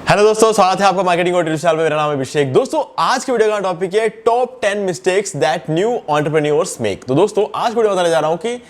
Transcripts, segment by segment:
Hello दोस्तों, स्वागत है आपका मार्केटिंग और ट्यूटोरियल में। मेरा नाम है अभिषेक। दोस्तों, आज के वीडियो का टॉपिक है top 10 mistakes that new entrepreneurs make. तो दोस्तों, आज वीडियो बताने जा रहा हूं कि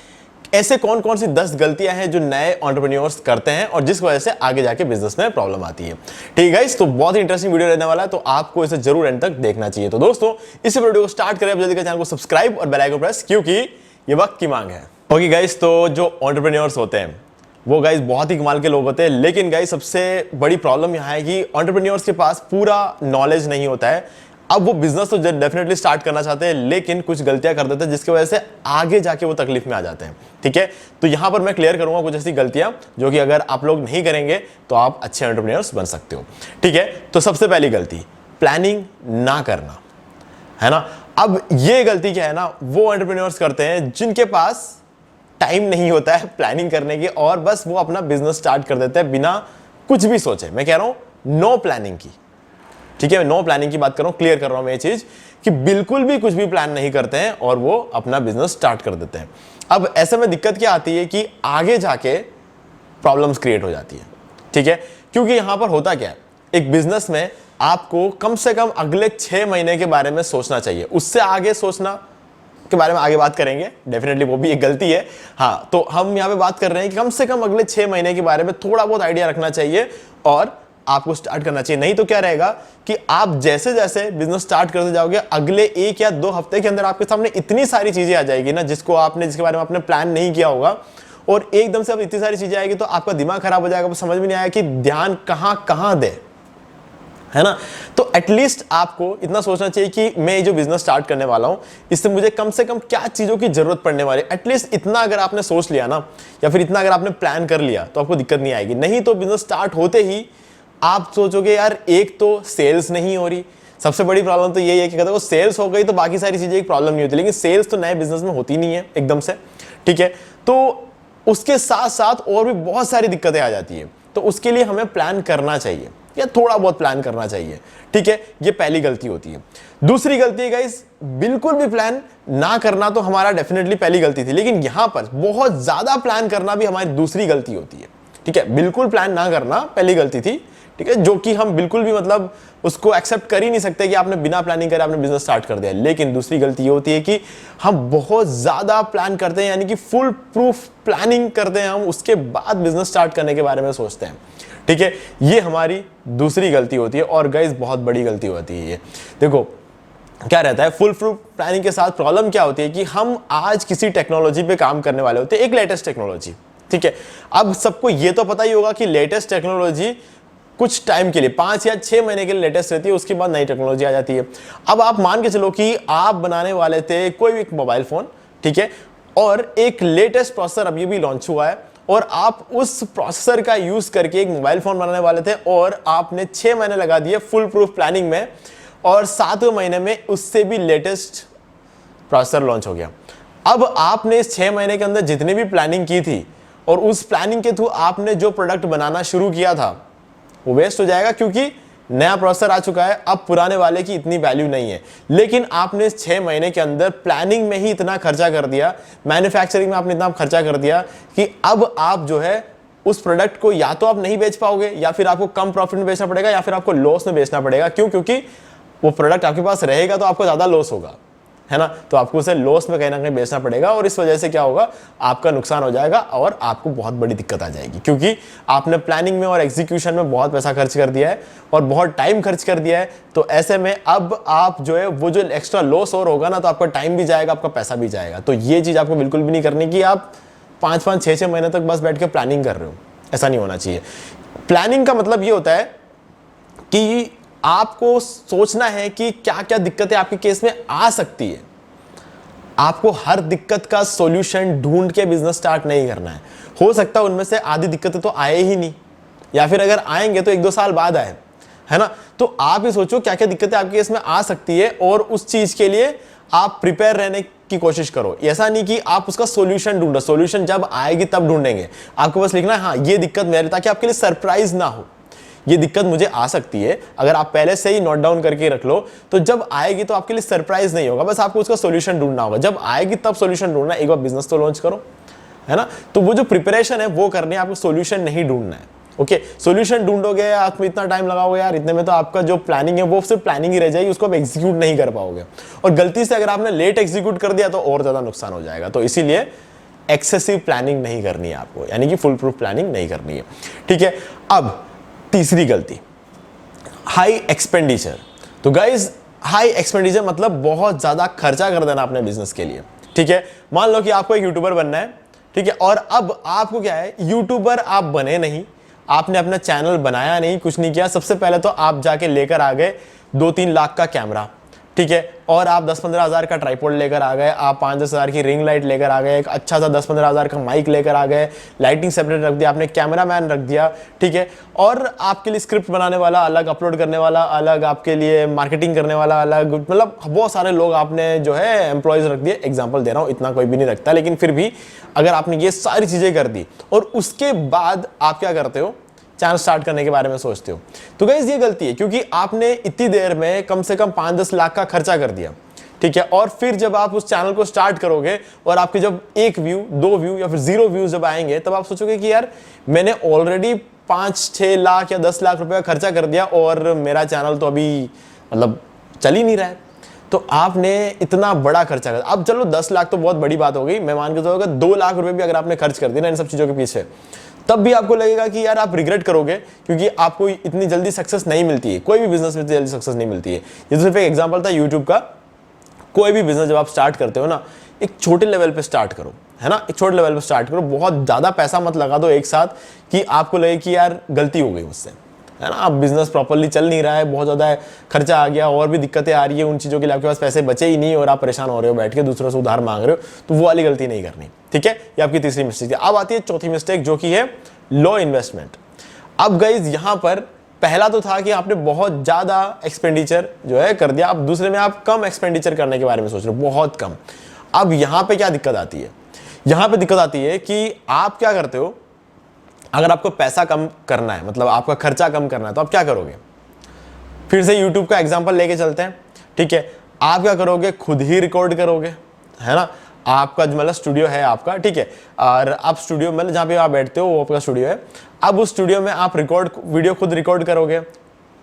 ऐसे कौन कौन सी 10 गलतियां हैं जो नए एंटरप्रेन्योर्स करते हैं और जिस वजह से आगे जाके बिजनेस में प्रॉब्लम आती है। ठीक है गाइस, तो बहुत ही इंटरेस्टिंग वीडियो रहने वाला है, तो आपको इसे जरूर एंड तक देखना चाहिए। तो दोस्तों, इस वीडियो को स्टार्ट करें, जल्दी चैनल को सब्सक्राइब और बेल आइकन प्रेस, क्योंकि ये वक्त की मांग है। ओके गाइस, तो जो एंटरप्रेन्योर्स होते हैं वो गाइस बहुत ही कमाल के लोग होते हैं, लेकिन गाइस सबसे बड़ी प्रॉब्लम यहाँ है कि एंटरप्रेन्योर्स के पास पूरा नॉलेज नहीं होता है। अब वो बिजनेस तो डेफिनेटली स्टार्ट करना चाहते हैं, लेकिन कुछ गलतियां कर देते हैं जिसकी वजह से आगे जाके वो तकलीफ में आ जाते हैं। ठीक है, तो यहां पर मैं क्लियर करूंगा कुछ ऐसी गलतियां जो कि अगर आप लोग नहीं करेंगे तो आप अच्छे एंटरप्रेन्योर्स बन सकते हो। ठीक है, तो सबसे पहली गलती, प्लानिंग ना करना, है ना। अब ये गलती क्या है ना, वो एंटरप्रेन्योर्स करते हैं जिनके पास टाइम नहीं होता है प्लानिंग करने की, और बस वो अपना बिजनेस स्टार्ट कर देते हैं बिना कुछ भी सोचे। मैं कह रहा हूं नो प्लानिंग की। ठीक है, नो प्लानिंग की बात कर रहा हूं, क्लियर कर रहा हूं मैं ये चीज कि बिल्कुल भी कुछ भी प्लान नहीं करते हैं और वो अपना बिजनेस स्टार्ट कर देते हैं। अब ऐसे में दिक्कत क्या आती है कि आगे जाके प्रॉब्लम्स क्रिएट हो जाती है। ठीक है, क्योंकि यहां पर होता क्या है, एक बिजनेस में आपको कम से कम अगले 6 महीने के बारे में सोचना चाहिए। उससे आगे सोचना के बारे में आगे बात करेंगे, डेफिनेटली वो भी एक गलती है। हाँ, तो हम यहाँ पे बात कर रहे हैं कि कम से कम अगले 6 महीने के बारे में थोड़ा बहुत आइडिया रखना चाहिए और आपको स्टार्ट करना चाहिए। नहीं तो क्या रहेगा कि आप जैसे जैसे बिजनेस स्टार्ट करते जाओगे, अगले 1 या 2 हफ्ते के अंदर आपके सामने इतनी सारी चीजें आ जाएगी ना जिसके बारे में आपने प्लान नहीं किया होगा, और एकदम से अब इतनी सारी चीजें आएगी तो आपका दिमाग खराब हो जाएगा, समझ में नहीं आएगा कि ध्यान कहां दे, है ना। तो एटलीस्ट आपको इतना सोचना चाहिए कि मैं ये जो बिजनेस स्टार्ट करने वाला हूं, इससे मुझे कम से कम क्या चीजों की जरूरत पड़ने वाली है। एटलीस्ट इतना अगर आपने सोच लिया ना, या फिर इतना अगर आपने प्लान कर लिया, तो आपको दिक्कत नहीं आएगी। नहीं तो बिजनेस स्टार्ट होते ही आप सोचोगे यार, एक तो सेल्स नहीं हो रही। सबसे बड़ी प्रॉब्लम तो यही है कि कहते हो सेल्स हो गई तो बाकी सारी चीजें एक प्रॉब्लम नहीं होती, लेकिन सेल्स तो नए बिजनेस में होती नहीं है एकदम से। ठीक है, तो उसके साथ साथ और भी बहुत सारी दिक्कतें आ जाती है, तो उसके लिए हमें प्लान करना चाहिए या थोड़ा बहुत प्लान करना चाहिए। ठीक है, ये पहली गलती होती है। दूसरी गलती है गाइस, बिल्कुल भी प्लान ना करना तो हमारा डेफिनेटली पहली गलती थी, लेकिन यहां पर बहुत ज्यादा प्लान करना भी हमारी दूसरी गलती होती है। ठीक है, बिल्कुल प्लान ना करना पहली गलती थी, ठीक है, जो कि हम बिल्कुल भी मतलब उसको एक्सेप्ट कर ही नहीं सकते कि आपने बिना प्लानिंग करे आपने बिजनेस स्टार्ट कर दिया। लेकिन दूसरी गलती ये होती है कि हम बहुत ज्यादा प्लान करते हैं, यानी कि फुल प्रूफ प्लानिंग करते हैं, हम उसके बाद बिजनेस स्टार्ट करने के बारे में सोचते हैं। ठीक है, ये हमारी दूसरी गलती होती है, और गाइस बहुत बड़ी गलती होती है ये। देखो क्या रहता है, फुल प्रूफ प्लानिंग के साथ प्रॉब्लम क्या होती है कि हम आज किसी टेक्नोलॉजी पे काम करने वाले होते हैं, एक लेटेस्ट टेक्नोलॉजी। ठीक है, अब सबको ये तो पता ही होगा कि लेटेस्ट टेक्नोलॉजी कुछ टाइम के लिए 5 या 6 महीने के लिए लेटेस्ट रहती है, उसके बाद नई टेक्नोलॉजी आ जाती है। अब आप मान के चलो कि आप बनाने वाले थे कोई भी मोबाइल फोन, ठीक है, और एक लेटेस्ट प्रोसेसर अभी भी लॉन्च हुआ है, और आप उस प्रोसेसर का यूज करके एक मोबाइल फोन बनाने वाले थे, और आपने 6 महीने लगा दिए फुल प्रूफ प्लानिंग में, और 7वें महीने में उससे भी लेटेस्ट प्रोसेसर लॉन्च हो गया। अब आपने इस 6 महीने के अंदर जितनी भी प्लानिंग की थी और उस प्लानिंग के थ्रू आपने जो प्रोडक्ट बनाना शुरू किया था वो वेस्ट हो जाएगा, क्योंकि नया प्रोसेसर आ चुका है। अब पुराने वाले की इतनी वैल्यू नहीं है, लेकिन आपने इस 6 महीने के अंदर प्लानिंग में ही इतना खर्चा कर दिया, मैन्युफैक्चरिंग में आपने इतना खर्चा कर दिया कि अब आप जो है उस प्रोडक्ट को या तो आप नहीं बेच पाओगे, या फिर आपको कम प्रॉफिट में बेचना पड़ेगा, या फिर आपको लॉस में बेचना पड़ेगा। क्यों? क्योंकि वो प्रोडक्ट आपके पास रहेगा तो आपको ज्यादा लॉस होगा, है ना। तो आपको उसे लॉस में कहीं ना कहीं बेचना पड़ेगा, और इस वजह से क्या होगा, आपका नुकसान हो जाएगा और आपको बहुत बड़ी दिक्कत आ जाएगी, क्योंकि आपने प्लानिंग में और एग्जीक्यूशन में बहुत पैसा खर्च कर दिया है और बहुत टाइम खर्च कर दिया है। तो ऐसे में अब आप जो है वो जो एक्स्ट्रा लॉस और होगा ना, तो आपका टाइम भी जाएगा, आपका पैसा भी जाएगा। तो ये चीज आपको बिल्कुल भी नहीं करनी कि आप 5-5, 6-6 महीने तक बस बैठ के प्लानिंग कर रहे हो, ऐसा नहीं होना चाहिए। प्लानिंग का मतलब ये होता है कि आपको सोचना है कि क्या क्या दिक्कतें आपके केस में आ सकती है। आपको हर दिक्कत का सॉल्यूशन ढूंढ के बिजनेस स्टार्ट नहीं करना है। हो सकता है उनमें से आधी दिक्कतें तो आए ही नहीं, या फिर अगर आएंगे तो 1-2 साल बाद आए, है ना। तो आप ही सोचो क्या क्या दिक्कतें आपके केस में आ सकती है, और उस चीज के लिए आप प्रिपेयर रहने की कोशिश करो। ऐसा नहीं कि आप उसका सॉल्यूशन ढूंढो, सॉल्यूशन जब आएगी तब ढूंढेंगे। आपको बस लिखना है हाँ ये दिक्कत मेरे, ताकि आपके लिए सरप्राइज ना हो, ये दिक्कत मुझे आ सकती है। अगर आप पहले से ही नोट डाउन करके रख लो तो जब आएगी तो आपके लिए सरप्राइज नहीं होगा, बस आपको उसका सॉल्यूशन ढूंढना होगा। जब आएगी तब सॉल्यूशन ढूंढना, एक बार बिजनेस तो लॉन्च करो, है ना। तो वो जो प्रिपरेशन है वो करनी है, आपको सॉल्यूशन नहीं ढूंढना है। ओके, सॉल्यूशन ढूंढोगे, आप इतना टाइम लगाओगे यार, इतने में तो आपका जो प्लानिंग है वो सिर्फ प्लानिंग ही रह जाएगी, उसको आप एग्जीक्यूट नहीं कर पाओगे। और गलती से अगर आपने लेट एग्जीक्यूट कर दिया तो और ज्यादा नुकसान हो जाएगा। तो इसीलिए एक्सेसिव प्लानिंग नहीं करनी है आपको, यानी कि फुल प्रूफ प्लानिंग नहीं करनी है, ठीक है। अब तीसरी गलती, हाई एक्सपेंडिचर। तो गाइज हाई एक्सपेंडिचर मतलब बहुत ज्यादा खर्चा कर देना अपने बिजनेस के लिए, ठीक है। मान लो कि आपको एक यूट्यूबर बनना है, ठीक है, और अब आपको क्या है, यूट्यूबर आप बने नहीं, आपने अपना चैनल बनाया नहीं, कुछ नहीं किया। सबसे पहले तो आप जाके लेकर आ गए 2-3 लाख का कैमरा, ठीक है, और आप 10-15 हज़ार का ट्राइपॉड लेकर आ गए, आप 5-10 हज़ार की रिंग लाइट लेकर आ गए, एक अच्छा सा 10-15 हज़ार का माइक लेकर आ गए, लाइटिंग सेपरेट रख दिया, आपने कैमरामैन रख दिया, ठीक है, और आपके लिए स्क्रिप्ट बनाने वाला अलग, अपलोड करने वाला अलग, आपके लिए मार्केटिंग करने वाला अलग, मतलब बहुत सारे लोग आपने जो है एम्प्लॉयज रख दिए। एग्जाम्पल दे रहा हूँ, इतना कोई भी नहीं रखता, लेकिन फिर भी अगर आपने ये सारी चीज़ें कर दी और उसके बाद आप क्या करते हो, चैनल स्टार्ट करने के बारे में सोचते हो, तो गाइस ये गलती है, क्योंकि आपने इतनी देर में कम से कम 5-10 लाख का खर्चा कर दिया, ठीक है। और फिर जब आप उस चैनल को स्टार्ट करोगे और आपके जब 1 व्यू, 2 व्यू या फिर 0 व्यूज जब आएंगे, तब आप सोचोगे कि यार मैंने ऑलरेडी 5-6 लाख या 10 लाख रुपए का खर्चा कर दिया और मेरा चैनल तो अभी मतलब चल ही नहीं रहा है। तो आपने इतना बड़ा खर्चा कर, अब चलो 10 लाख तो बहुत बड़ी बात हो गई, मैं मान के चलूंगा 2 लाख रुपए भी अगर आपने खर्च कर दिया ना इन सब चीजों के पीछे, तब भी आपको लगेगा कि यार आप रिग्रेट करोगे, क्योंकि आपको इतनी जल्दी सक्सेस नहीं मिलती है, कोई भी बिजनेस में जल्दी सक्सेस नहीं मिलती है। ये तो सिर्फ एक एग्जांपल था यूट्यूब का। कोई भी बिजनेस जब आप स्टार्ट करते हो ना, एक छोटे लेवल पे स्टार्ट करो, है ना, एक छोटे लेवल पे स्टार्ट करो, बहुत ज्यादा पैसा मत लगा दो एक साथ कि आपको लगे कि यार गलती हो गई मुझसे, है ना, अब बिजनेस प्रॉपर्ली चल नहीं रहा है, बहुत ज्यादा खर्चा आ गया और भी दिक्कतें आ रही है, उन चीजों के लिए आपके पास पैसे बचे ही नहीं और आप परेशान हो रहे हो, बैठ के दूसरों से उधार मांग रहे हो, तो वो वाली गलती नहीं करनी, ठीक है। ये आपकी तीसरी मिस्टेक है। अब आती है चौथी मिस्टेक, जो कि है लो इन्वेस्टमेंट। अब गाइज यहां पर पहला तो था कि आपने बहुत ज्यादा एक्सपेंडिचर जो है कर दिया, अब दूसरे में आप कम एक्सपेंडिचर करने के बारे में सोच रहे हो, बहुत कम। अब यहां पे क्या दिक्कत आती है, यहां पे दिक्कत आती है कि आप क्या करते हो, अगर आपको पैसा कम करना है, मतलब आपका खर्चा कम करना है, तो आप क्या करोगे। फिर से यूट्यूब का एग्जांपल लेके चलते हैं, ठीक है। आप क्या करोगे, खुद ही रिकॉर्ड करोगे, है ना, आपका मतलब स्टूडियो है आपका, ठीक है, और आप स्टूडियो मतलब जहाँ पे आप बैठते हो वो आपका स्टूडियो है। अब उस स्टूडियो में आप वीडियो खुद रिकॉर्ड करोगे,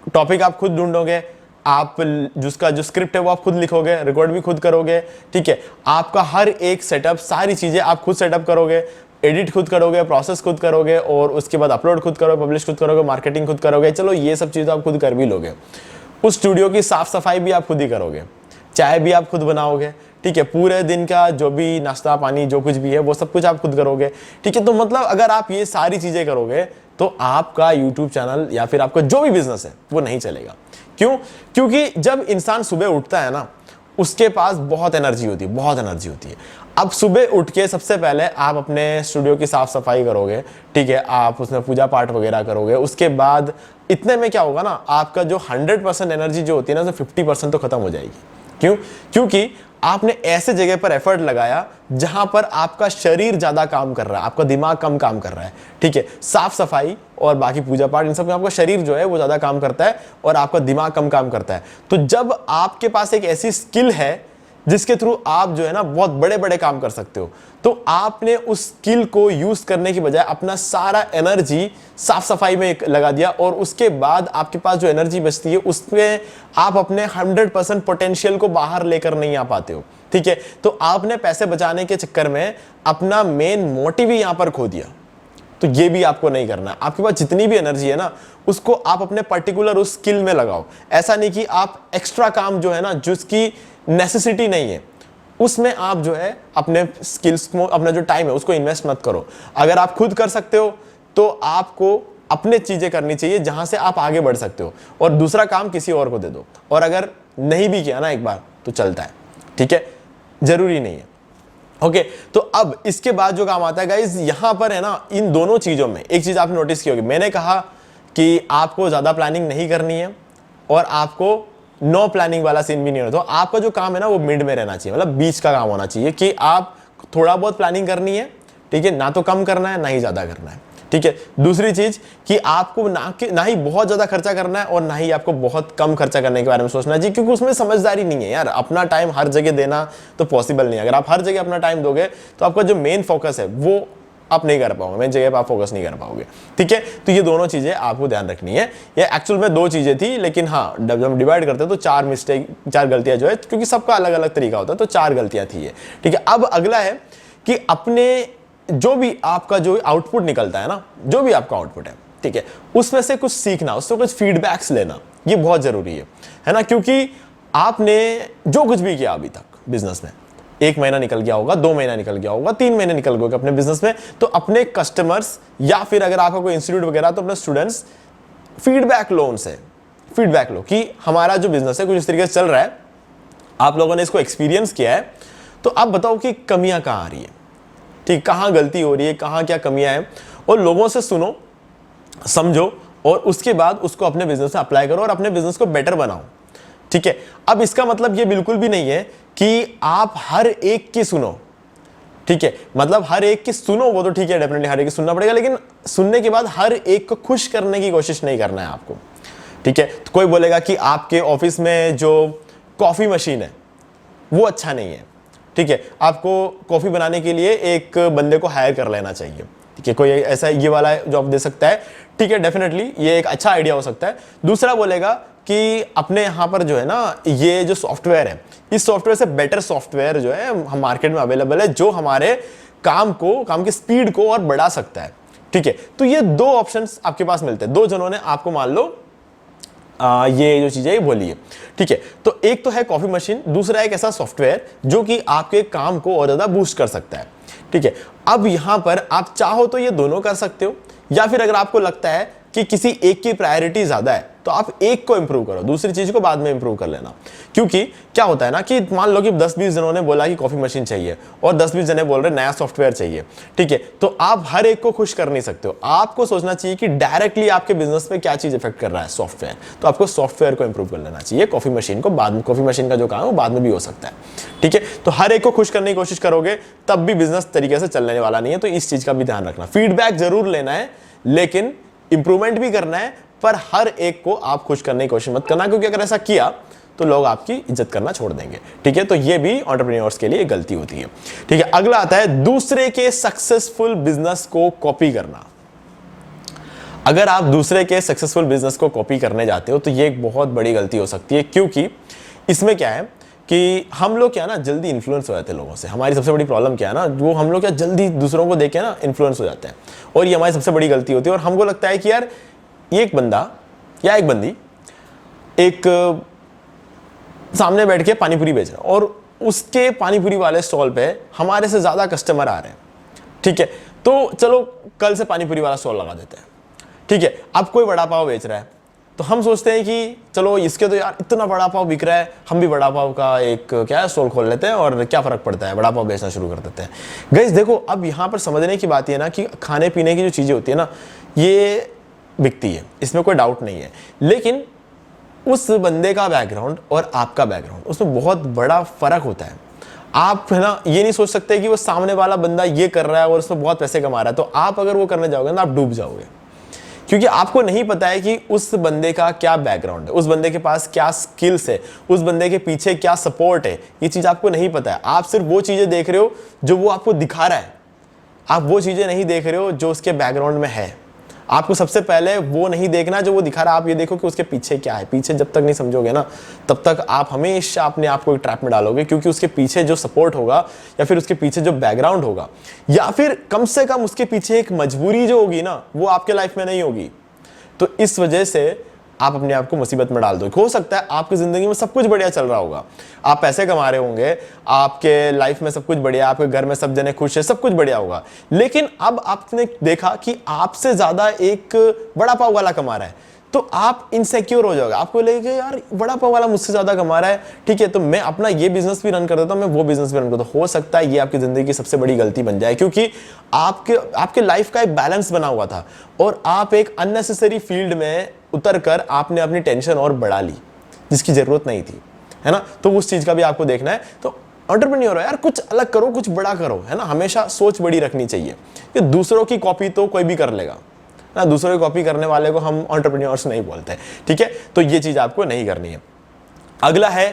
टॉपिक आप खुद ढूंढोगे, आप जिसका जो स्क्रिप्ट है वो आप खुद लिखोगे, रिकॉर्ड भी खुद करोगे, ठीक है। आपका हर एक सेटअप, सारी चीजें आप खुद सेटअप करोगे, एडिट खुद करोगे, प्रोसेस खुद करोगे, और उसके बाद अपलोड खुद करोगे, पब्लिश खुद करोगे, मार्केटिंग खुद करोगे। चलो ये सब चीजें आप खुद कर भी लोगे। उस स्टूडियो की साफ सफाई भी आप खुद ही करोगे, चाय भी आप खुद बनाओगे, ठीक है, पूरे दिन का जो भी नाश्ता पानी जो कुछ भी है वो सब कुछ आप खुद करोगे, ठीक है। तो मतलब अगर आप ये सारी चीजें करोगे तो आपका यूट्यूब चैनल या फिर आपका जो भी बिजनेस है वो नहीं चलेगा। क्यों? क्योंकि जब इंसान सुबह उठता है ना, उसके पास बहुत एनर्जी होती है, बहुत एनर्जी होती है। अब सुबह उठ के सबसे पहले आप अपने स्टूडियो की साफ सफाई करोगे, ठीक है, आप उसमें पूजा पाठ वगैरह करोगे। उसके बाद इतने में क्या होगा ना, आपका जो 100% एनर्जी जो होती है ना, तो 50% तो खत्म हो जाएगी। क्यों? क्योंकि आपने ऐसे जगह पर एफर्ट लगाया जहां पर आपका शरीर ज्यादा काम कर रहा है, आपका दिमाग कम काम कर रहा है, ठीक है। साफ सफाई और बाकी पूजा पाठ इन सब में आपका शरीर जो है वो ज्यादा काम करता है और आपका दिमाग कम काम करता है। तो जब आपके पास एक ऐसी स्किल है जिसके थ्रू आप जो है ना बहुत बड़े बड़े काम कर सकते हो, तो आपने उस स्किल को यूज करने की बजाय अपना सारा एनर्जी साफ सफाई में लगा दिया, और उसके बाद आपके पास जो एनर्जी बचती है उसमें आप अपने 100% पोटेंशियल को बाहर लेकर नहीं आ पाते हो, ठीक है। तो आपने पैसे बचाने के चक्कर में अपना मेन मोटिव ही यहां पर खो दिया। तो ये भी आपको नहीं करना। आपके पास जितनी भी एनर्जी है ना, उसको आप अपने पर्टिकुलर उस स्किल में लगाओ। ऐसा नहीं कि आप एक्स्ट्रा काम जो है ना, जिसकी नेसेसिटी नहीं है, उसमें आप जो है अपने स्किल्स को, अपना जो टाइम है उसको इन्वेस्ट मत करो। अगर आप खुद कर सकते हो तो आपको अपने चीजें करनी चाहिए जहां से आप आगे बढ़ सकते हो, और दूसरा काम किसी और को दे दो। और अगर नहीं भी किया ना एक बार तो चलता है, ठीक है, जरूरी नहीं है। ओके, तो अब इसके बाद जो काम आता है गाइज, यहां पर है ना, इन दोनों चीजों में एक चीज आपने नोटिस की होगी, मैंने कहा कि आपको ज्यादा प्लानिंग नहीं करनी है और आपको नो प्लानिंग वाला सीन भी नहीं होना। तो आपका जो काम है ना वो मिड में रहना चाहिए, मतलब बीच का काम होना चाहिए कि आप थोड़ा बहुत प्लानिंग करनी है, ठीक है, ना तो कम करना है ना ही ज्यादा करना है, ठीक है। दूसरी चीज कि आपको ना ही बहुत ज्यादा खर्चा करना है और ना ही आपको बहुत कम खर्चा करने के बारे में सोचना चाहिए, क्योंकि उसमें समझदारी नहीं है यार। अपना टाइम हर जगह देना तो पॉसिबल नहीं है। अगर आप हर जगह अपना टाइम दोगे तो आपका जो मेन फोकस है वो आप नहीं कर पाओगे, मेन जगह पे आप फोकस नहीं कर पाओगे। ठीक है, तो ये दोनों चीजें आपको ध्यान रखनी है। ये एक्चुअल में 2 चीजें थी, लेकिन हाँ जब हम डिवाइड करते हैं तो 4 गलतियां जो है, क्योंकि सबका अलग अलग तरीका होता है, तो 4 गलतियां थी ये। ठीक है, अब अगला है कि अपने जो भी आपका जो आउटपुट निकलता है ना, जो भी आपका आउटपुट है, ठीक है, उसमें से कुछ सीखना, उससे कुछ फीडबैक्स लेना, ये बहुत जरूरी है ना, क्योंकि आपने जो कुछ भी किया अभी तक बिजनेस में, 1 महीना निकल गया होगा, 2 महीना निकल गया होगा, 3 महीने निकल गए होंगे अपने बिजनेस में, तो अपने कस्टमर्स या फिर अगर आपका कोई इंस्टीट्यूट वगैरह तो अपने स्टूडेंट्स फीडबैक लो, उनसे फीडबैक लो कि हमारा जो बिजनेस है कुछ इस तरीके से चल रहा है, आप लोगों ने इसको एक्सपीरियंस किया है, तो आप बताओ कि कमियां कहां आ रही है, ठीक, कहां गलती हो रही है, कहां क्या कमियां हैं, और लोगों से सुनो, समझो, और उसके बाद उसको अपने बिजनेस में अप्लाई करो और अपने बिजनेस को बेटर बनाओ। ठीक है, अब इसका मतलब ये बिल्कुल भी नहीं है कि आप हर एक की सुनो। ठीक है, मतलब हर एक की सुनो वो तो ठीक है, डेफिनेटली हर एक की सुनना पड़ेगा, लेकिन सुनने के बाद हर एक को खुश करने की कोशिश नहीं करना है आपको। ठीक है, तो कोई बोलेगा कि आपके ऑफिस में जो कॉफी मशीन है वो अच्छा नहीं है, ठीक है, आपको कॉफी बनाने के लिए एक बंदे को हायर कर लेना चाहिए। ठीक है, कोई ऐसा ये वाला जॉब दे सकता है, ठीक है, डेफिनेटली ये एक अच्छा आइडिया हो सकता है। दूसरा बोलेगा कि अपने यहाँ पर जो है ना, ये जो सॉफ्टवेयर है, इस सॉफ्टवेयर से बेटर सॉफ्टवेयर जो है हम मार्केट में अवेलेबल है, जो हमारे काम की स्पीड को और बढ़ा सकता है। ठीक है, तो ये 2 ऑप्शंस आपके पास मिलते हैं, 2 जनों ने आपको मान लो ये जो चीजें बोली है। ठीक है, तो एक तो है कॉफी मशीन, दूसरा एक ऐसा सॉफ्टवेयर जो कि आपके काम को और ज्यादा बूस्ट कर सकता है। ठीक है, अब यहां पर आप चाहो तो ये दोनों कर सकते हो, या फिर अगर आपको लगता है कि किसी एक की प्रायोरिटी ज्यादा है तो आप एक को इंप्रूव करो, दूसरी चीज को बाद में इंप्रूव कर लेना। क्योंकि क्या होता है ना कि मान लो कि 10-20 जनों ने बोला कि कॉफी मशीन चाहिए और 10-20 जने बोल रहे नया सॉफ्टवेयर चाहिए। ठीक है, तो आप हर एक को खुश कर नहीं सकते हो, आपको सोचना चाहिए कि डायरेक्टली आपके बिजनेस पे क्या चीज इफेक्ट कर रहा है, सॉफ्टवेयर, तो आपको सॉफ्टवेयर को इंप्रूव कर लेना चाहिए। कॉफी मशीन को बाद में, कॉफी मशीन का जो काम है वो बाद में भी हो सकता है। ठीक है, तो हर एक को खुश करने की कोशिश करोगे तब भी बिजनेस तरीके से चलने वाला नहीं है, तो इस चीज का भी ध्यान रखना। फीडबैक जरूर लेना है, लेकिन इंप्रूवमेंट भी करना है, पर हर एक को आप खुश करने की कोशिश मत करना, क्योंकि अगर ऐसा किया तो लोग आपकी इज्जत करना छोड़ देंगे। ठीक है, तो ये भी एंटरप्रेन्योर्स के लिए गलती होती है। ठीक है, अगला आता है दूसरे के सक्सेसफुल बिजनेस को कॉपी करना। अगर आप दूसरे के सक्सेसफुल बिजनेस को कॉपी करने जाते हो तो ये एक बहुत बड़ी गलती हो सकती है, क्योंकि इसमें क्या है कि हम लोग क्या ना जल्दी इन्फ्लुएंस हो जाते हैं लोगों से। हमारी सबसे बड़ी प्रॉब्लम क्या है ना, वो हम लोग क्या जल्दी दूसरों को देख के ना इन्फ्लुएंस हो जाते हैं, और ये हमारी सबसे बड़ी गलती होती है। और हमको लगता है कि यार ये एक बंदा या एक बंदी एक सामने बैठ के पानीपुरी बेच रहा है और उसके पानीपुरी वाले स्टॉल पे हमारे से ज्यादा कस्टमर आ रहे हैं। ठीक है, तो चलो कल से पानीपुरी वाला स्टॉल लगा देते हैं। ठीक है, अब कोई वड़ा पाव बेच रहा है तो हम सोचते हैं कि चलो इसके तो यार इतना वड़ा पाव बिक रहा है, हम भी वड़ा पाव का एक क्या है स्टॉल खोल लेते हैं और क्या फर्क पड़ता है, वड़ा पाव बेचना शुरू कर देते हैं। गाइस देखो, अब यहाँ पर समझने की बात ये ना कि खाने पीने की जो चीजें होती है ना, ये बिकती है, इसमें कोई डाउट नहीं है, लेकिन उस बंदे का बैकग्राउंड और आपका बैकग्राउंड, उसमें बहुत बड़ा फर्क होता है। आप है ना ये नहीं सोच सकते कि वो सामने वाला बंदा ये कर रहा है और उसमें बहुत पैसे कमा रहा है, तो आप अगर वो करने जाओगे ना आप डूब जाओगे, क्योंकि आपको नहीं पता है कि उस बंदे का क्या बैकग्राउंड है, उस बंदे के पास क्या स्किल्स है, उस बंदे के पीछे क्या सपोर्ट है, ये चीज आपको नहीं पता है। आप सिर्फ वो चीजें देख रहे हो जो वो आपको दिखा रहा है, आप वो चीजें नहीं देख रहे हो जो उसके बैकग्राउंड में है। आपको सबसे पहले वो नहीं देखना जो वो दिखा रहा है, आप ये देखो कि उसके पीछे क्या है। पीछे जब तक नहीं समझोगे ना तब तक आप हमेशा अपने आप को एक ट्रैप में डालोगे, क्योंकि उसके पीछे जो सपोर्ट होगा या फिर उसके पीछे जो बैकग्राउंड होगा या फिर कम से कम उसके पीछे एक मजबूरी जो होगी ना, वो आपके लाइफ में नहीं होगी। तो इस वजह से आप अपने आप को मुसीबत में डाल दो। हो सकता है आपकी जिंदगी में सब कुछ बढ़िया चल रहा होगा, आप पैसे कमा रहे होंगे, आपके लाइफ में सब कुछ बढ़िया, आपके घर में सब जने खुश है, सब कुछ बढ़िया होगा, लेकिन अब आपने देखा कि आपसे ज्यादा एक बड़ा पाव वाला कमा रहा है, तो आप इनसिक्योर हो जाओगे। आपको लगेगा यार बड़ा पाव वाला मुझसे ज्यादा कमा रहा है, ठीक है, तो मैं अपना ये बिजनेस भी रन कर देता हूं, मैं वो बिजनेस भी रन करता हूं। हो सकता है ये आपकी जिंदगी की सबसे बड़ी गलती बन जाए, क्योंकि आपके लाइफ का एक बैलेंस बना हुआ था और आप एक अननेसेसरी फील्ड में उतर कर आपने अपनी टेंशन और बढ़ा ली जिसकी जरूरत नहीं थी, है ना। तो उस चीज का भी आपको देखना है। तो एंटरप्रेन्योर हो यार, कुछ अलग करो, कुछ बड़ा करो, है ना। हमेशा सोच बड़ी रखनी चाहिए कि दूसरों की कॉपी तो कोई भी कर लेगा ना, दूसरों की कॉपी करने वाले को हम एंटरप्रेन्योर्स नहीं बोलते, ठीक है। तो ये चीज आपको नहीं करनी है। अगला है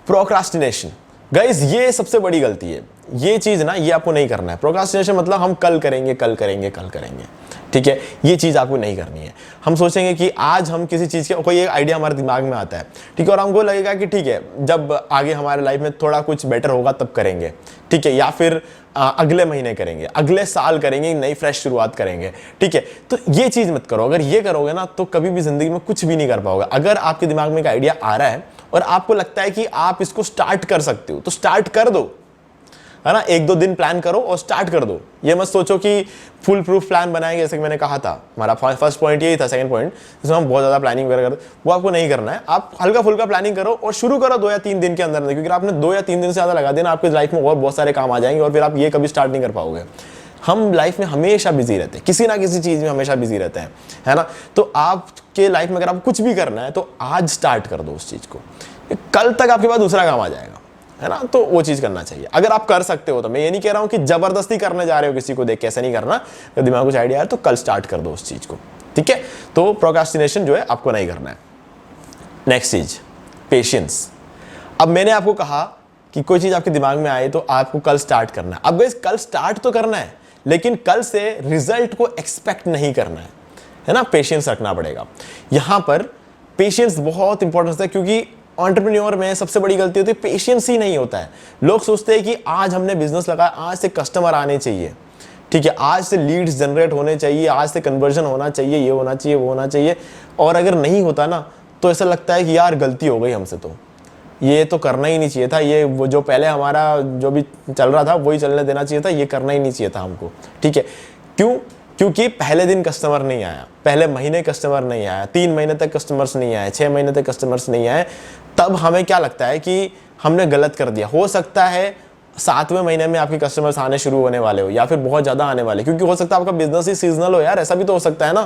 प्रोक्रास्टिनेशन। गाइज ये सबसे बड़ी गलती है, ये चीज ना ये आपको नहीं करना है। प्रोक्रास्टिनेशन मतलब हम कल करेंगे कल करेंगे कल करेंगे, ठीक है, ये चीज आपको नहीं करनी है। हम सोचेंगे कि आज हम किसी चीज के कोई एक आइडिया हमारे दिमाग में आता है, ठीक है, और हमको लगेगा कि ठीक है जब आगे हमारे लाइफ में थोड़ा कुछ बेटर होगा तब करेंगे, ठीक है, या फिर अगले महीने करेंगे, अगले साल करेंगे, नई फ्रेश शुरुआत करेंगे, ठीक है। तो ये चीज मत करो। अगर ये करोगे ना तो कभी भी जिंदगी में कुछ भी नहीं कर पाओगे। अगर आपके दिमाग में एक आइडिया आ रहा है और आपको लगता है कि आप इसको स्टार्ट कर सकते हो तो स्टार्ट कर दो, है ना। 1-2 दिन प्लान करो और स्टार्ट कर दो। ये मत सोचो कि फुल प्रूफ प्लान बनाएंगे, जैसे कि मैंने कहा था, हमारा फर्स्ट पॉइंट यही था। सेकंड पॉइंट जिसमें हम बहुत ज्यादा प्लानिंग वगैरह करते, वो आपको नहीं करना है। आप हल्का फुल्का प्लानिंग करो और शुरू करो 2 या 3 दिन के अंदर, क्योंकि आपने 2 या 3 दिन से ज्यादा लगा देना आपकी लाइफ में और बहुत सारे काम आ जाएंगे और फिर आप ये कभी स्टार्ट नहीं कर पाओगे। हम लाइफ में हमेशा बिजी रहते हैं, किसी ना किसी चीज में हमेशा बिजी रहते हैं, है ना। तो आपके लाइफ में अगर आपको कुछ भी करना है तो आज स्टार्ट कर दो उस चीज को, कल तक आपके पास दूसरा काम आ जाएगा, है ना। तो वो चीज करना चाहिए अगर आप कर सकते हो तो। मैं ये नहीं कह रहा हूं कि जबरदस्ती करने जा रहे हो किसी को देख के, ऐसा नहीं करना। अगर दिमाग कुछ आइडिया है तो कल स्टार्ट कर दो उस चीज को, ठीक है। तो प्रोक्रास्टिनेशन जो है आपको नहीं करना है। नेक्स्ट चीज, पेशेंस। अब मैंने आपको कहा कि कोई चीज आपके दिमाग में आए तो आपको कल स्टार्ट करना है। अब गाइस कल स्टार्ट तो करना है, लेकिन कल से रिजल्ट को एक्सपेक्ट नहीं करना है ना। पेशेंस रखना पड़ेगा। यहां पर पेशेंस बहुत इंपॉर्टेंट है, क्योंकि एंटरप्रेन्योर में सबसे बड़ी गलती होती है पेशेंस ही नहीं होता है। लोग सोचते हैं कि आज हमने बिजनेस लगाया, आज से कस्टमर आने चाहिए, ठीक है, आज से लीड्स जनरेट होने चाहिए, आज से कन्वर्जन होना चाहिए, ये होना चाहिए, वो होना चाहिए। और अगर नहीं होता ना तो ऐसा लगता है कि यार गलती हो गई हमसे, तो ये तो करना ही नहीं चाहिए था, ये वो जो पहले हमारा जो भी चल रहा था वही चलने देना चाहिए था, ये करना ही नहीं चाहिए था हमको, ठीक है। क्यों? क्योंकि पहले दिन कस्टमर नहीं आया, पहले महीने कस्टमर नहीं आया, 3 महीने तक कस्टमर्स नहीं आए, 6 महीने तक कस्टमर्स नहीं आए, तब हमें क्या लगता है कि हमने गलत कर दिया। हो सकता है 7वें महीने में आपके कस्टमर्स आने शुरू होने वाले हो, या फिर बहुत ज्यादा आने वाले, क्योंकि हो सकता है आपका बिजनेस ही सीजनल हो यार, ऐसा भी तो हो सकता है ना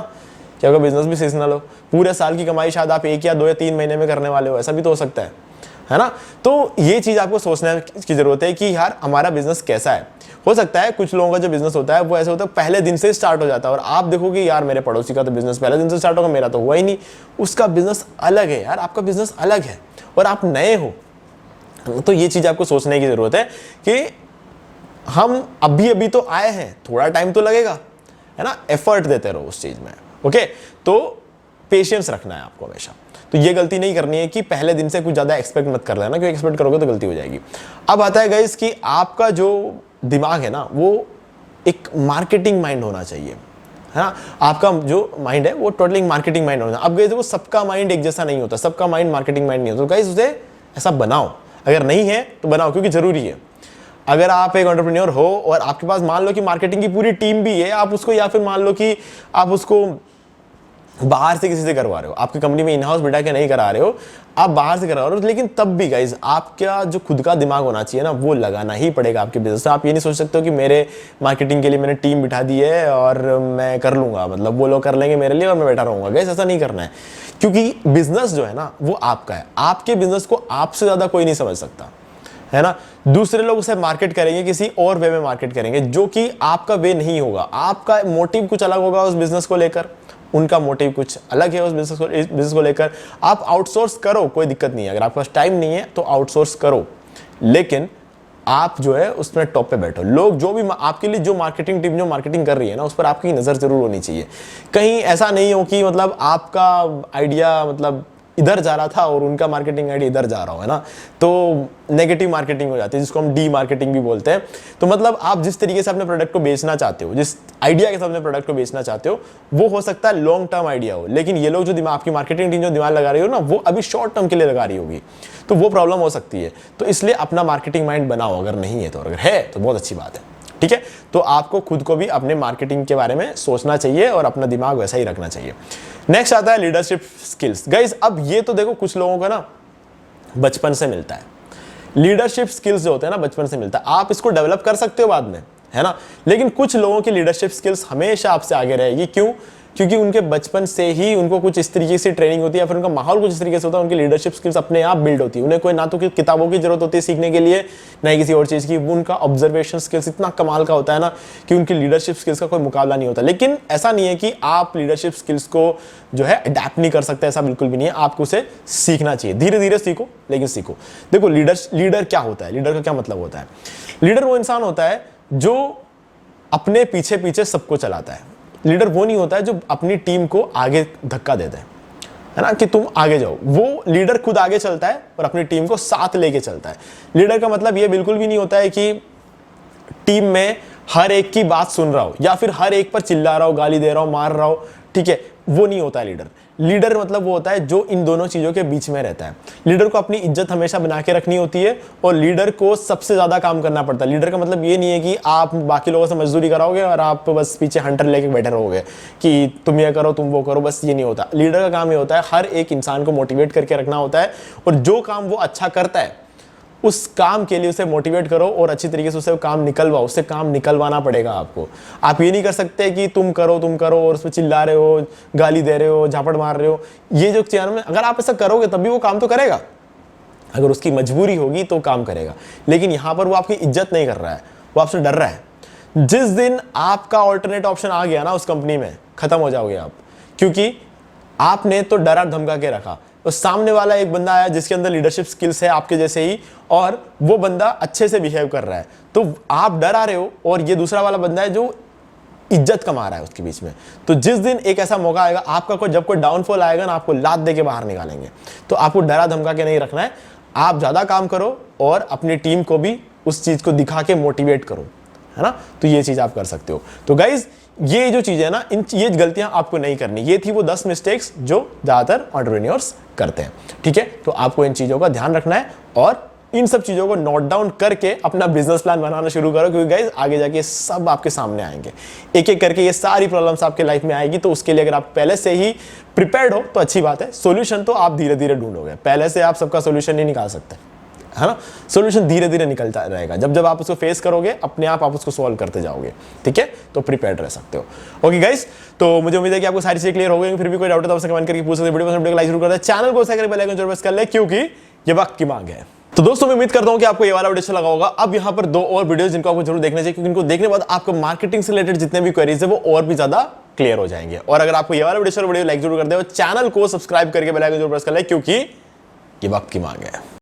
कि आपका बिजनेस भी सीजनल हो। पूरे साल की कमाई शायद आप 1 या 2 या 3 महीने में करने वाले हो, ऐसा भी तो हो सकता है ना। तो ये चीज आपको सोचने की जरूरत है कि यार हमारा बिजनेस कैसा है। हो सकता है कुछ लोगों का जो बिजनेस होता है वो ऐसे होता है पहले दिन से स्टार्ट हो जाता है, और आप देखोगे यार मेरे पड़ोसी का तो बिजनेस पहले दिन से स्टार्ट होगा, मेरा तो हुआ ही नहीं। उसका बिजनेस अलग है यार, आपका बिजनेस अलग है और आप नए हो। तो ये चीज आपको सोचने की जरूरत है कि हम अभी अभी तो आए हैं, थोड़ा टाइम तो लगेगा, है ना। एफर्ट देते रहो उस चीज में, ओके। तो पेशेंस रखना है आपको हमेशा। तो ये गलती नहीं करनी है कि पहले दिन से कुछ ज्यादा एक्सपेक्ट मत कर लेना, क्योंकि एक्सपेक्ट करोगे तो गलती हो जाएगी। अब आता है गाइस कि आपका जो दिमाग है ना वो एक मार्केटिंग माइंड होना चाहिए, है ना। आपका जो माइंड है वो टोटली मार्केटिंग माइंड होना। अब गाइस देखो सबका माइंड एक जैसा नहीं होता, सबका माइंड मार्केटिंग माइंड नहीं होता। तो गाइस उसे ऐसा बनाओ, अगर नहीं है तो बनाओ, क्योंकि जरूरी है। अगर आप एक एंटरप्रेन्योर हो और आपके पास मान लो कि मार्केटिंग की पूरी टीम भी है, आप उसको, या फिर मान लो कि आप उसको बाहर से किसी से करवा रहे हो, आपकी कंपनी में इन हाउस बिठा के नहीं करा रहे हो, आप बाहर से करा रहे हो, लेकिन तब भी गाइज आपका जो खुद का दिमाग होना चाहिए ना वो लगाना ही पड़ेगा आपके बिजनेस में। आप ये नहीं सोच सकते हो कि मेरे मार्केटिंग के लिए मैंने टीम बिठा दी है और मैं कर लूंगा, मतलब वो लोग कर लेंगे मेरे लिए और मैं बैठा रहूंगा। गाइज ऐसा नहीं करना है, क्योंकि बिजनेस जो है ना वो आपका है। आपके बिजनेस को आपसे ज्यादा कोई नहीं समझ सकता, है ना। दूसरे लोग उसे मार्केट करेंगे, किसी और वे में मार्केट करेंगे जो कि आपका वे नहीं होगा। आपका मोटिव कुछ अलग होगा उस बिजनेस को लेकर, उनका मोटिव कुछ अलग है उस बिजनेस को लेकर। आप आउटसोर्स करो, कोई दिक्कत नहीं है। अगर आपके पास टाइम नहीं है तो आउटसोर्स करो, लेकिन आप जो है उसमें टॉप पे बैठो। लोग जो भी आपके लिए, जो मार्केटिंग टीम जो मार्केटिंग कर रही है ना, उस पर आपकी नजर जरूर होनी चाहिए। कहीं ऐसा नहीं हो कि मतलब आपका आइडिया मतलब इधर जा रहा था और उनका मार्केटिंग आइडिया इधर जा रहा हो, है ना। तो नेगेटिव मार्केटिंग हो जाती है, जिसको हम डी मार्केटिंग भी बोलते हैं। तो मतलब आप जिस तरीके से अपने प्रोडक्ट को बेचना चाहते हो, जिस आइडिया के साथ अपने प्रोडक्ट को बेचना चाहते हो, वो हो सकता है लॉन्ग टर्म आइडिया हो, लेकिन ये लोग जो दिमाग, आपकी मार्केटिंग टीम जो दिमाग लगा रही हो ना, वो अभी शॉर्ट टर्म के लिए लगा रही होगी, तो वो प्रॉब्लम हो सकती है। तो इसलिए अपना मार्केटिंग माइंड बनाओ, अगर नहीं है तो। अगर है तो बहुत अच्छी बात है, ठीक है। तो आपको खुद को भी अपने मार्केटिंग के बारे में सोचना चाहिए और अपना दिमाग वैसा ही रखना चाहिए। नेक्स्ट आता है लीडरशिप स्किल्स। गाइस अब ये तो देखो कुछ लोगों का ना बचपन से मिलता है, लीडरशिप स्किल्स जो होते हैं ना बचपन से मिलता है। आप इसको डेवलप कर सकते हो बाद में, है ना, लेकिन कुछ लोगों की लीडरशिप स्किल्स हमेशा आपसे आगे रहेगी। क्यों? क्योंकि उनके बचपन से ही उनको कुछ इस तरीके से ट्रेनिंग होती है या फिर उनका माहौल कुछ इस तरीके से होता है, उनकी लीडरशिप स्किल्स अपने आप बिल्ड होती है। उन्हें कोई ना तो किताबों की जरूरत होती है सीखने के लिए, ना ही किसी और चीज़ की। उनका ऑब्जर्वेशन स्किल्स इतना कमाल का होता है ना कि उनकी लीडरशिप स्किल्स का कोई मुकाबला नहीं होता। लेकिन ऐसा नहीं है कि आप लीडरशिप स्किल्स को जो है अडेप्ट नहीं कर सकते, ऐसा बिल्कुल भी नहीं है। आपको उसे सीखना चाहिए, धीरे धीरे सीखो, लेकिन सीखो। देखो लीडर क्या होता है, लीडर का क्या मतलब होता है? लीडर वो इंसान होता है जो अपने पीछे पीछे सबको चलाता है। लीडर वो नहीं होता है जो अपनी टीम को आगे धक्का देता है ना, कि तुम आगे जाओ। वो लीडर खुद आगे चलता है और अपनी टीम को साथ लेके चलता है। लीडर का मतलब ये बिल्कुल भी नहीं होता है कि टीम में हर एक की बात सुन रहा हो या फिर हर एक पर चिल्ला रहा हो, गाली दे रहा हो, मार रहा हो, ठीक है, वो नहीं होता है लीडर। लीडर मतलब वो होता है जो इन दोनों चीजों के बीच में रहता है। लीडर को अपनी इज्जत हमेशा बना के रखनी होती है और लीडर को सबसे ज्यादा काम करना पड़ता है। लीडर का मतलब ये नहीं है कि आप बाकी लोगों से मजदूरी कराओगे और आप बस पीछे हंटर लेके बैठे रहोगे कि तुम ये करो, तुम वो करो, बस ये नहीं होता। लीडर का काम ये होता है हर एक इंसान को मोटिवेट करके रखना होता है, और जो काम वो अच्छा करता है उस काम के लिए उसे मोटिवेट करो और अच्छी तरीके से उसे काम निकलवाओ। उससे काम निकलवाना पड़ेगा आपको। आप ये नहीं कर सकते कि तुम करो और उसमें चिल्ला रहे हो, गाली दे रहे हो, झापड़ मार रहे हो। ये जो चीज़ में अगर आप ऐसा करोगे तभी वो काम तो करेगा। अगर उसकी मजबूरी होगी तो काम करेगा। लेकिन यहाँ पर वो आपकी इज्जत नहीं कर रहा है, वो आपसे डर रहा है। जिस दिन आपका ऑल्टरनेट ऑप्शन आ गया ना उस कंपनी में, खत्म हो जाओगे आप, क्योंकि आपने तो डरा धमका के रखा। तो सामने वाला एक बंदा आया जिसके अंदर लीडरशिप स्किल्स है आपके जैसे ही, और वो बंदा अच्छे से बिहेव कर रहा है, तो आप डर आ रहे हो, और ये दूसरा वाला बंदा है जो इज्जत कमा रहा है उसके बीच में। तो जिस दिन एक ऐसा मौका आएगा आपका, जब कोई डाउनफॉल आएगा ना, आपको लात दे के बाहर निकालेंगे। तो आपको डरा धमका के नहीं रखना है। आप ज्यादा काम करो और अपनी टीम को भी उस चीज को दिखा के मोटिवेट करो, है ना। तो ये चीज आप कर सकते हो। तो गाइज ये जो चीज है ना, ये गलतियां आपको नहीं करनी। ये थी वो 10 मिस्टेक्स जो ज्यादातर एंटरप्रेन्योर्स करते हैं, ठीक है। तो आपको इन चीजों का ध्यान रखना है और इन सब चीजों को नोट डाउन करके अपना बिजनेस प्लान बनाना शुरू करो, क्योंकि गाइज आगे जाके सब आपके सामने आएंगे। एक एक करके ये सारी प्रॉब्लम्स आपके लाइफ में आएगी। तो उसके लिए अगर आप पहले से ही प्रिपेयर्ड हो तो अच्छी बात है। सोल्यूशन तो आप धीरे धीरे ढूंढोगे, पहले से आप सबका सोल्यूशन नहीं निकाल सकते, है ना। सोल्यूशन धीरे धीरे निकलता रहेगा। जब जब आप उसको फेस करोगे अपने आप उसको सॉल्व करते जाओगे, ठीक है। तो प्रिपेयर्ड रह सकते हो। ओके गाइस, तो मुझे उम्मीद है कि आपको सारी चीजें क्लियर हो गई। फिर भी कोई डाउट है तो आपसे कमेंट करके पूछ सकते हैं। वीडियो को लाइक जरूर कर दें, चैनल को सब्सक्राइब बेल आइकन जरूर प्रेस कर ले, क्योंकि ये वक्त की मांग है। तो दोस्तों मैं उम्मीद करता हूं कि आपको ये वाला वीडियो अच्छा लगा होगा। अब यहाँ पर 2 और वीडियोस जिनको आपको जरूर देखना चाहिए, क्योंकि इनको देखने के बाद आपको मार्केटिंग से रिलेटेड जितने भी क्वेरीज है वो और भी ज्यादा क्लियर हो जाएंगे। और अगर आपको ये वाला वीडियो लाइक जरूर कर दे और चैनल को सब्सक्राइब करके बेल आइकन जरूर प्रेस कर ले, क्योंकि ये वक्त की मांग है।